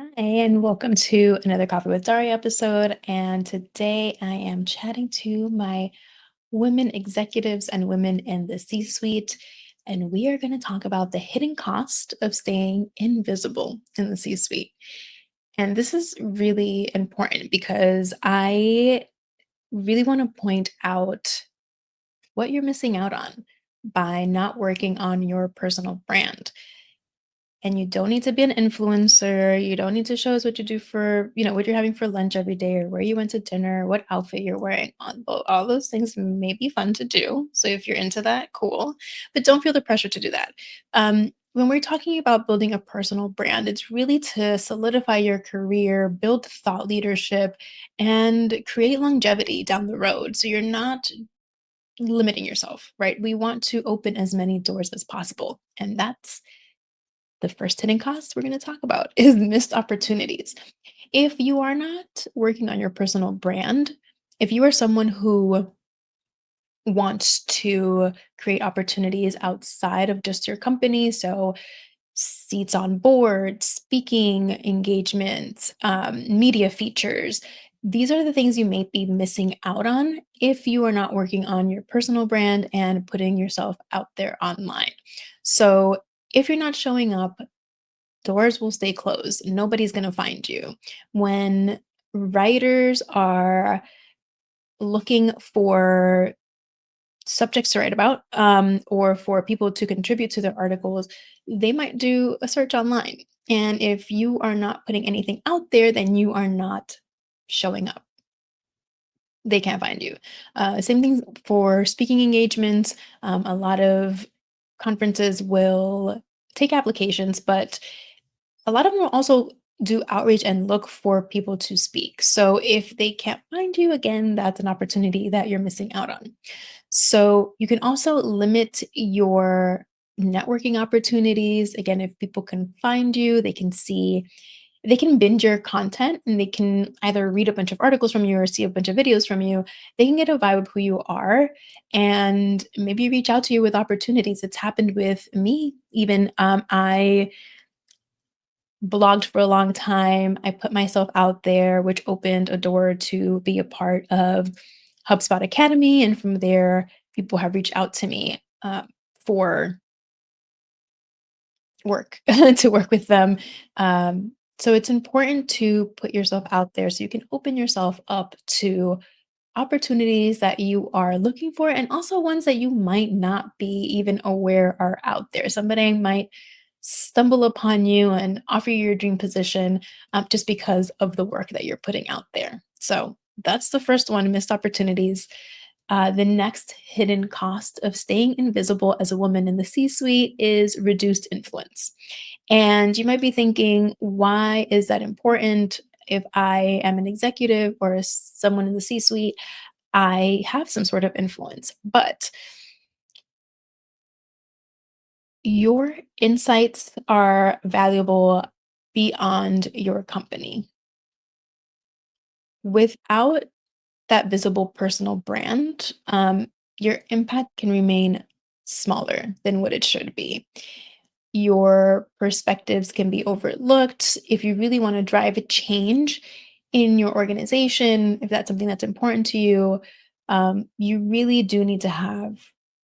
Hi, and welcome to another Coffee with Daria episode. And today I am chatting to my women executives and women in the C suite. And we are going to talk about the hidden cost of staying invisible in the C suite. And this is really important because I really want to point out what you're missing out on by not working on your personal brand. And you don't need to be an influencer. You don't need to show us what you do for, what you're having for lunch every day or where you went to dinner, what outfit you're wearing. All those things may be fun to do. So if you're into that, cool. But don't feel the pressure to do that. When we're talking about building a personal brand, it's really to solidify your career, build thought leadership, and create longevity down the road. So you're not limiting yourself, right? We want to open as many doors as possible. And that's the first hidden cost we're going to talk about is missed opportunities. If you are not working on your personal brand, if you are someone who wants to create opportunities outside of just your company, so seats on board, speaking engagements, media features, these are the things you may be missing out on if you are not working on your personal brand and putting yourself out there online. So, if you're not showing up, doors will stay closed. Nobody's going to find you. When writers are looking for subjects to write about, or for people to contribute to their articles, they might do a search online. And if you are not putting anything out there, then you are not showing up. They can't find you. Same thing for speaking engagements. A lot of conferences will take applications, but a lot of them will also do outreach and look for people to speak. So if they can't find you, again, that's an opportunity that you're missing out on. So you can also limit your networking opportunities. Again, if people can find you, they can binge your content and they can either read a bunch of articles from you or see a bunch of videos from you. They can get a vibe of who you are and maybe reach out to you with opportunities. It's happened with me. Even I blogged for a long time. I put myself out there, which opened a door to be a part of HubSpot Academy. And from there, people have reached out to me for work, to work with them. So it's important to put yourself out there so you can open yourself up to opportunities that you are looking for and also ones that you might not be even aware are out there. Somebody might stumble upon you and offer you your dream position, just because of the work that you're putting out there. So that's the first one, missed opportunities. The next hidden cost of staying invisible as a woman in the C suite is reduced influence. And you might be thinking, why is that important? If I am an executive or someone in the C suite, I have some sort of influence. But your insights are valuable beyond your company. Without that visible personal brand, your impact can remain smaller than what it should be. Your perspectives can be overlooked. If you really want to drive a change in your organization, if that's something that's important to you, you really do need to have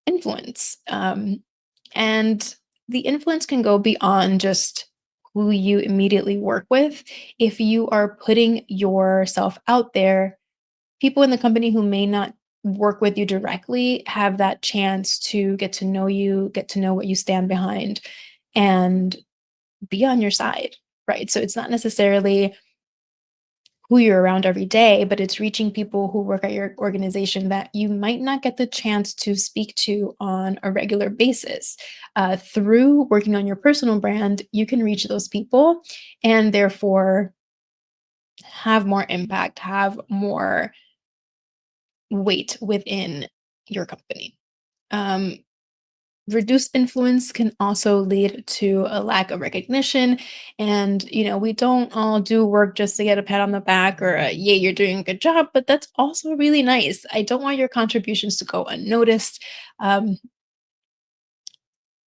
influence. And the influence can go beyond just who you immediately work with. If you are putting yourself out there, people in the company who may not work with you directly have that chance to get to know you, get to know what you stand behind, and be on your side, right? So it's not necessarily who you're around every day, but it's reaching people who work at your organization that you might not get the chance to speak to on a regular basis. Through working on your personal brand, you can reach those people and therefore have more impact, have more weight within your company. Um, Reduced influence can also lead to a lack of recognition. And, we don't all do work just to get a pat on the back or a, yay, you're doing a good job, but that's also really nice. I don't want your contributions to go unnoticed. Um,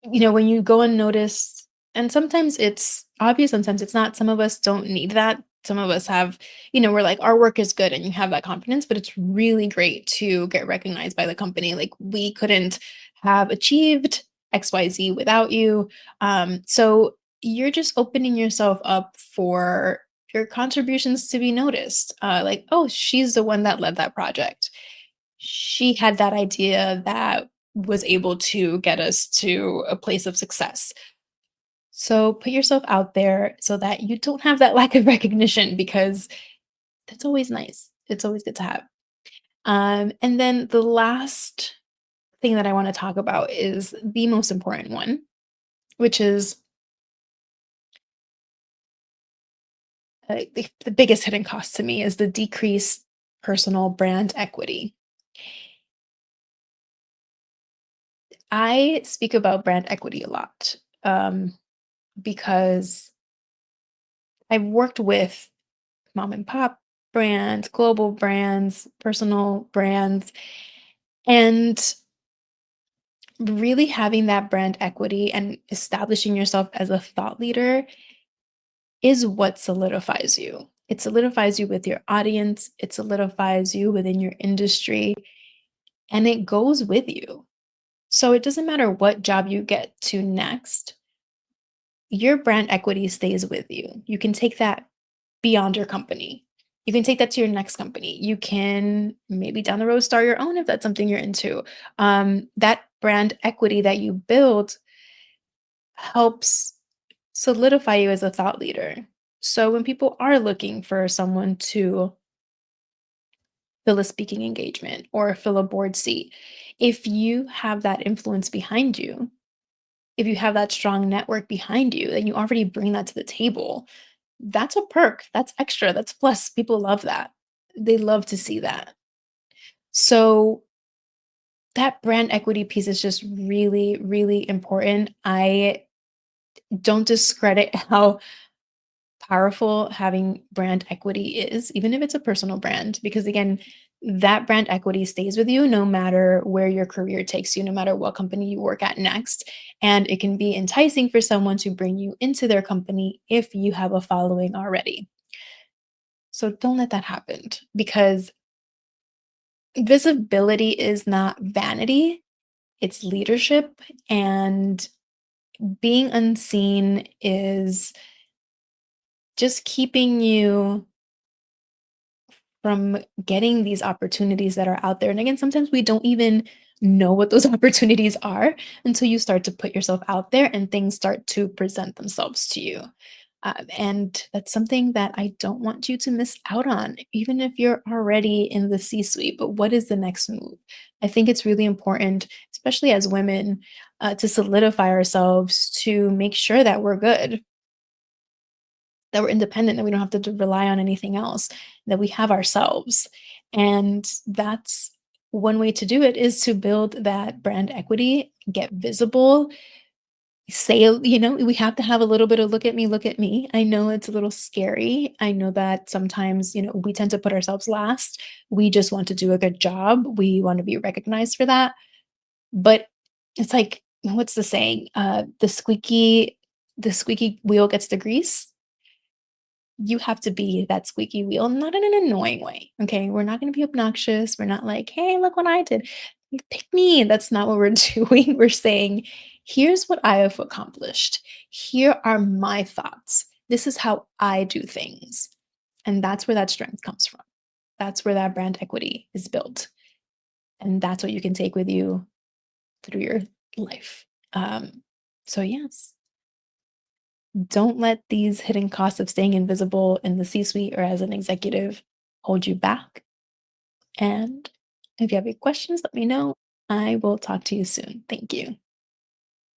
when you go unnoticed, and sometimes it's obvious, sometimes it's not. Some of us don't need that. Some of us have, we're like, our work is good and you have that confidence, but it's really great to get recognized by the company. Like, we couldn't have achieved XYZ without you. So you're just opening yourself up for your contributions to be noticed. Like, oh, she's the one that led that project. She had that idea that was able to get us to a place of success. So put yourself out there so that you don't have that lack of recognition because that's always nice. It's always good to have. And then the last thing that I want to talk about is the most important one, which is the biggest hidden cost to me is the decreased personal brand equity. I speak about brand equity a lot because I've worked with mom and pop brands, global brands, personal brands, and really having that brand equity and establishing yourself as a thought leader is what solidifies you. It solidifies you with your audience, it solidifies you within your industry, and it goes with you. So it doesn't matter what job you get to next, your brand equity stays with you. You can take that beyond your company. You can take that to your next company. You can maybe down the road start your own if that's something you're into. That brand equity that you build helps solidify you as a thought leader. So when people are looking for someone to fill a speaking engagement or fill a board seat, if you have that influence behind you, if you have that strong network behind you, then you already bring that to the table. That's a perk. That's extra. That's plus. People love that. They love to see that. So that brand equity piece is just really, really important. I don't discredit how powerful having brand equity is, even if it's a personal brand, because again, that brand equity stays with you no matter where your career takes you, no matter what company you work at next. And it can be enticing for someone to bring you into their company if you have a following already. So don't let that happen because visibility is not vanity, it's leadership. And being unseen is just keeping you from getting these opportunities that are out there. And again, sometimes we don't even know what those opportunities are until you start to put yourself out there and things start to present themselves to you. And that's something that I don't want you to miss out on, even if you're already in the C suite. But what is the next move? I think it's really important, especially as women, to solidify ourselves to make sure that we're good, that we're independent, that we don't have to rely on anything else, that we have ourselves. And that's one way to do it is to build that brand equity, get visible, say, we have to have a little bit of look at me, look at me. I know it's a little scary. I know that sometimes, we tend to put ourselves last. We just want to do a good job. We want to be recognized for that. But it's like, what's the saying? The squeaky wheel gets the grease. You have to be that squeaky wheel, not in an annoying way. Okay. We're not going to be obnoxious. We're not like, hey, look what I did. Pick me. That's not what we're doing. We're saying, here's what I have accomplished. Here are my thoughts. This is how I do things. And that's where that strength comes from. That's where that brand equity is built. And that's what you can take with you through your life. So, yes, don't let these hidden costs of staying invisible in the C suite or as an executive hold you back. And if you have any questions, let me know. I will talk to you soon. Thank you.